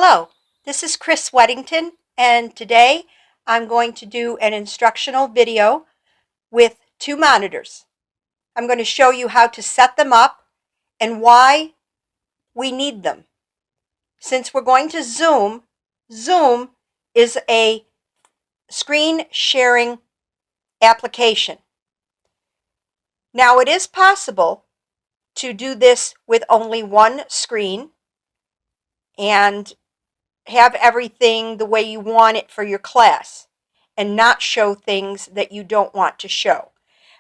Hello, this is Chris Weddington, and today I'm going to do an instructional video with two monitors. I'm going to show you how to set them up and why we need them. Since we're going to Zoom, Zoom is a screen sharing application. Now it is possible to do this with only one screen and have everything the way you want it for your class and not show things that you don't want to show.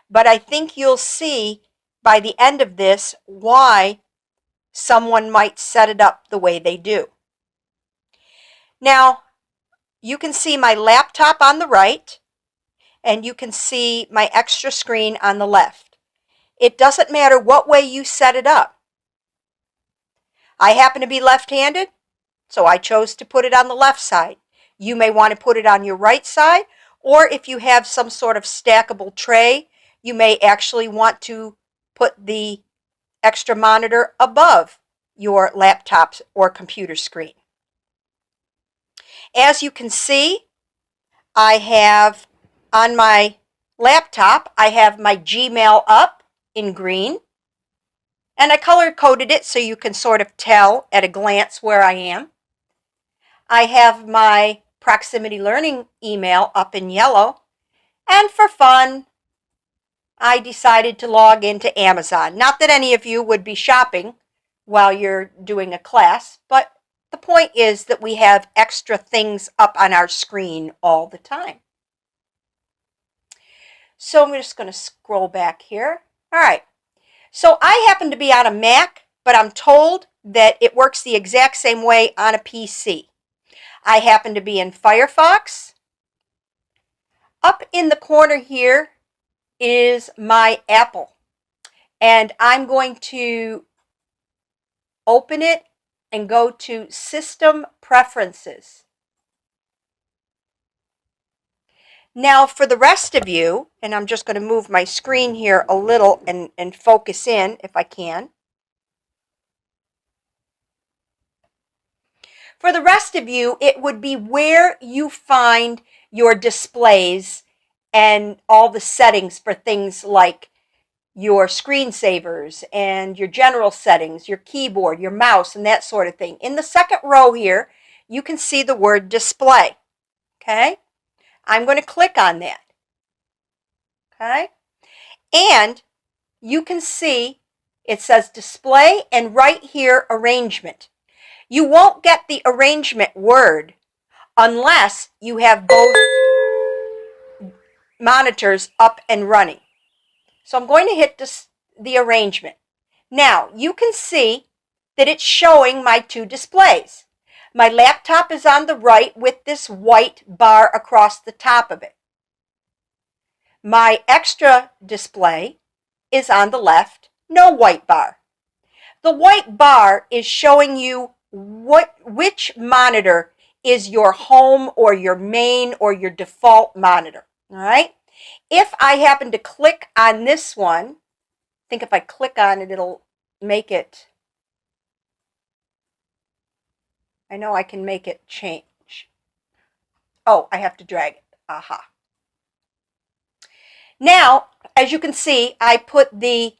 But I think you'll see by the end of this why someone might set it up the way they do. Now, you can see my laptop on the right and you can see my extra screen on the left. It doesn't matter what way you set it up. I happen to be left-handed, so I chose to put it on the left side. You may want to put it on your right side, or if you have some sort of stackable tray, you may actually want to put the extra monitor above your laptop or computer screen. As you can see, I have on my laptop, I have my Gmail up in green, and I color-coded it so you can sort of tell at a glance where I am. I have my Proximity Learning email up in yellow, and for fun, I decided to log into Amazon. Not that any of you would be shopping while you're doing a class, but the point is that we have extra things up on our screen all the time. So I'm just going to scroll back here. All right. So I happen to be on a Mac, but I'm told that it works the exact same way on a PC. I happen to be in Firefox. Up in the corner here is my Apple, and I'm going to open it and go to System Preferences. Now for the rest of you, and I'm just going to move my screen here a little and focus in if I can. For the rest of you, it would be where you find your displays and all the settings for things like your screensavers and your general settings, your keyboard, your mouse, and that sort of thing. In the second row here, you can see the word display. Okay? I'm going to click on that. Okay? And you can see it says display and right here arrangement. You won't get the arrangement word unless you have both monitors up and running. So I'm going to hit the arrangement. Now you can see that it's showing my two displays. My laptop is on the right with this white bar across the top of it. My extra display is on the left, no white bar. The white bar is showing you which monitor is your home or your main or your default monitor. All right. If I happen to click on this one, I think if I click on it, it'll make it. I know I can make it change. Oh, I have to drag it. Aha. Now, as you can see, I put the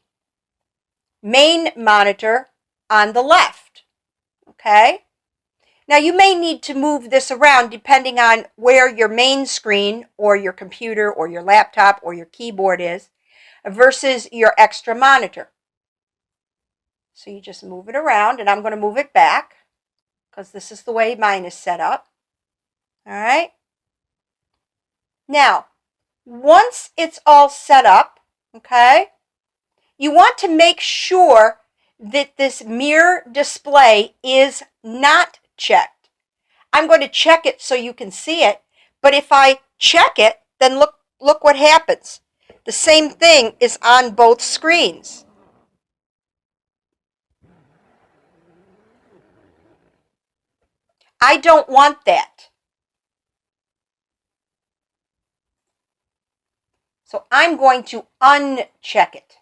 main monitor on the left. Okay? Now you may need to move this around depending on where your main screen or your computer or your laptop or your keyboard is versus your extra monitor. So you just move it around, and I'm going to move it back because this is the way mine is set up. All right? Now, once it's all set up, okay, you want to make sure that this mirror display is not checked. I'm going to check it so you can see it, but if I check it, then look what happens. The same thing is on both screens. I don't want that. So I'm going to uncheck it.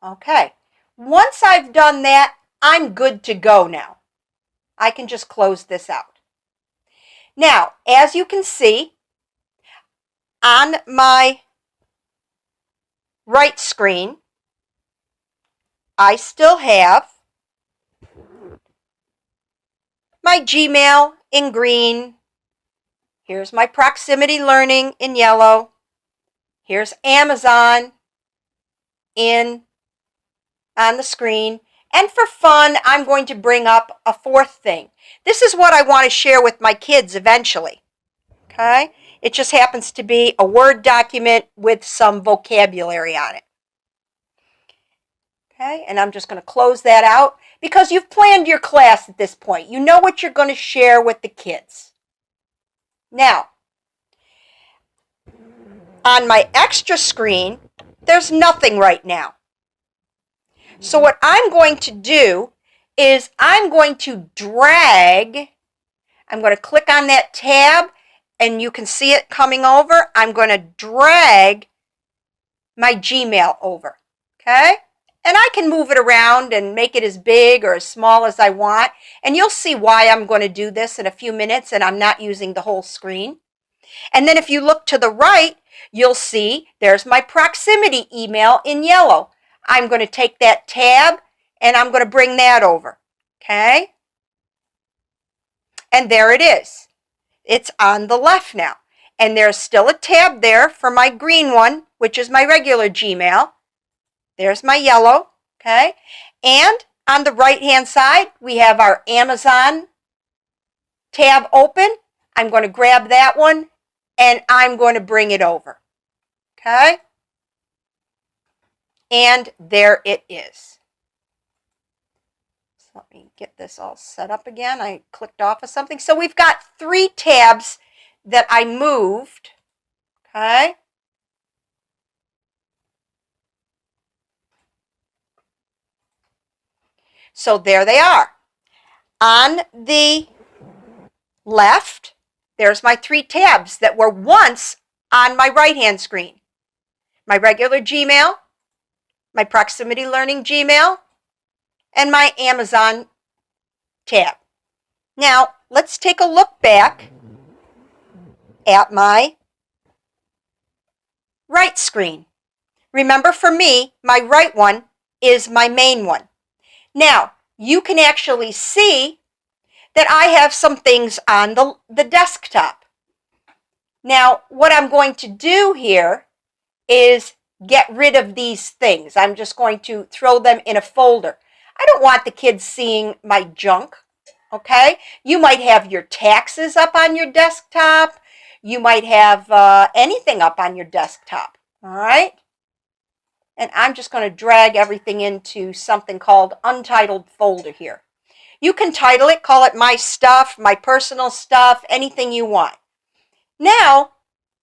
Okay. Once I've done that, I'm good to go now. I can just close this out. Now, as you can see, on my right screen, I still have my Gmail in green. Here's my Proximity Learning in yellow. Here's Amazon on the screen. And for fun, I'm going to bring up a fourth thing. This is what I want to share with my kids eventually. Okay? It just happens to be a Word document with some vocabulary on it. Okay? And I'm just going to close that out because you've planned your class at this point. You know what you're going to share with the kids. Now, on my extra screen, there's nothing right now. So what I'm going to do is I'm going to drag, I'm going to click on that tab and you can see it coming over. I'm going to drag my Gmail over, okay? And I can move it around and make it as big or as small as I want. And you'll see why I'm going to do this in a few minutes and I'm not using the whole screen. And then if you look to the right, you'll see there's my Proximity email in yellow. I'm going to take that tab and I'm going to bring that over, okay? And there it is. It's on the left now. And there's still a tab there for my green one, which is my regular Gmail. There's my yellow, okay? And on the right-hand side, we have our Amazon tab open. I'm going to grab that one and I'm going to bring it over, okay? And there it is. So let me get this all set up again. I clicked off of something. So we've got 3 tabs that I moved, okay? So there they are. On the left, there's my 3 tabs that were once on my right-hand screen. My regular Gmail, my Proximity Learning Gmail, and my Amazon tab. Now, let's take a look back at my right screen. Remember, for me, my right one is my main one. Now, you can actually see that I have some things on the desktop. Now, what I'm going to do here is get rid of these things. I'm just going to throw them in a folder. I don't want the kids seeing my junk, okay? You might have your taxes up on your desktop. You might have anything up on your desktop, all right? And I'm just going to drag everything into something called Untitled Folder here. You can title it, call it My Stuff, My Personal Stuff, anything you want. Now,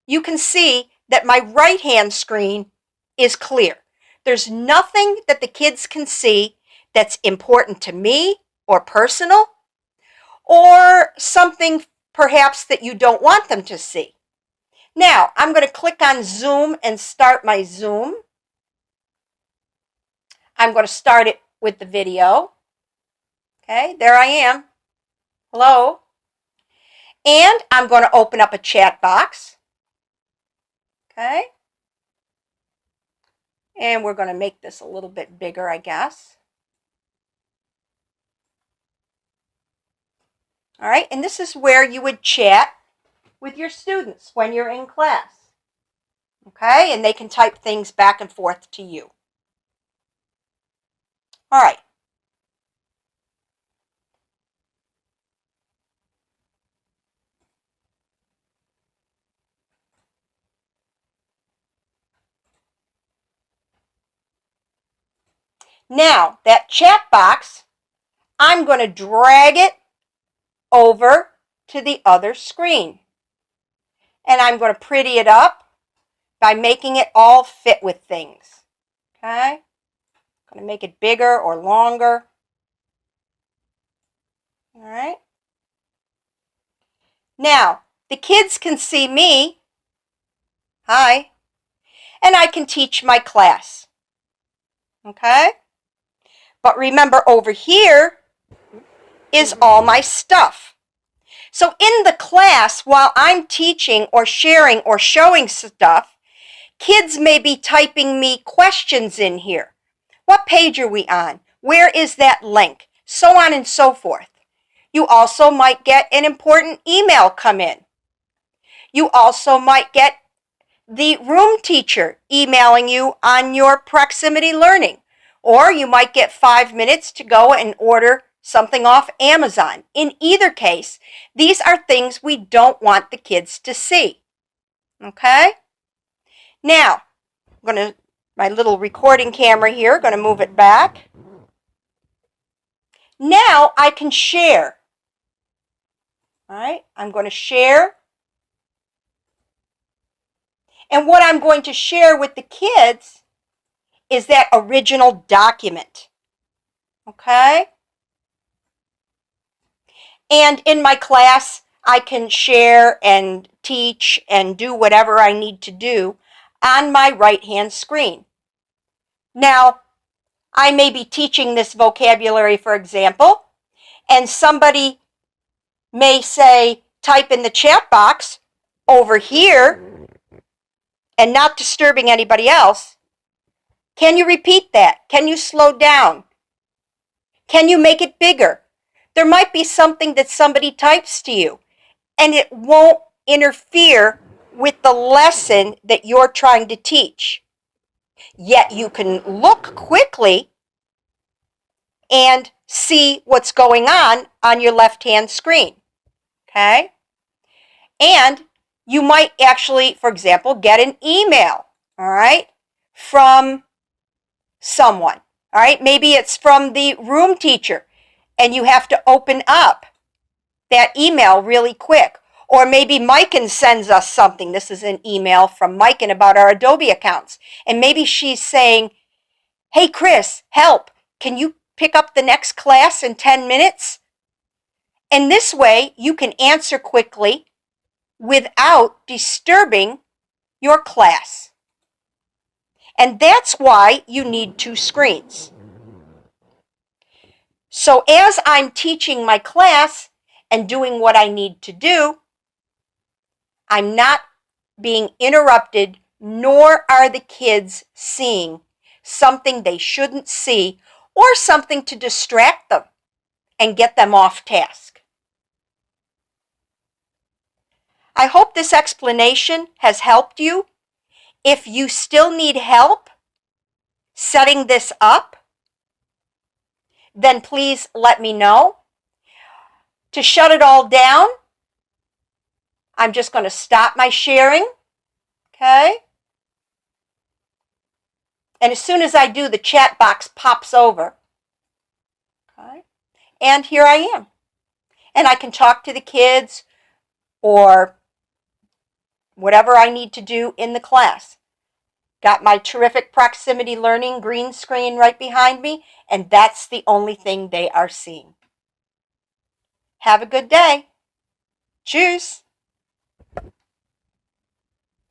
you can see that my right-hand screen is clear. There's nothing that the kids can see that's important to me or personal, or something perhaps that you don't want them to see. Now, I'm going to click on Zoom and start my Zoom. I'm going to start it with the video. Okay, there I am. Hello. And I'm going to open up a chat box. Okay. And we're going to make this a little bit bigger, I guess. All right, and this is where you would chat with your students when you're in class. Okay, and they can type things back and forth to you. All right. Now, that chat box, I'm going to drag it over to the other screen. And I'm going to pretty it up by making it all fit with things. Okay? I'm going to make it bigger or longer. All right? Now, the kids can see me. Hi. And I can teach my class. Okay? But remember, over here is all my stuff. So in the class, while I'm teaching or sharing or showing stuff, kids may be typing me questions in here. What page are we on? Where is that link? So on and so forth. You also might get an important email come in. You also might get the room teacher emailing you on your proximity learning. Or you might get 5 minutes to go and order something off Amazon. In either case, these are things we don't want the kids to see. Okay? Now, my little recording camera here, going to move it back. Now I can share. All right, I'm going to share. And what I'm going to share with the kids is that original document. Okay? And in my class, I can share and teach and do whatever I need to do on my right-hand screen. Now, I may be teaching this vocabulary, for example, and somebody may say, type in the chat box over here, and not disturbing anybody else. Can you repeat that? Can you slow down? Can you make it bigger? There might be something that somebody types to you, and it won't interfere with the lesson that you're trying to teach. Yet you can look quickly and see what's going on your left-hand screen. Okay? And you might actually, for example, get an email, all right, from someone. All right? Maybe it's from the room teacher, and you have to open up that email really quick. Or maybe Miken sends us something. This is an email from Miken about our Adobe accounts. And maybe she's saying, hey, Chris, help. Can you pick up the next class in 10 minutes? And this way, you can answer quickly without disturbing your class. And that's why you need 2 screens. So as I'm teaching my class and doing what I need to do, I'm not being interrupted, nor are the kids seeing something they shouldn't see or something to distract them and get them off task. I hope this explanation has helped you. If you still need help setting this up, then please let me know. To shut it all down, I'm just going to stop my sharing, okay? And as soon as I do, the chat box pops over, okay? And here I am. And I can talk to the kids or whatever I need to do in the class. Got my terrific proximity learning green screen right behind me, and that's the only thing they are seeing. Have a good day. Tschüss.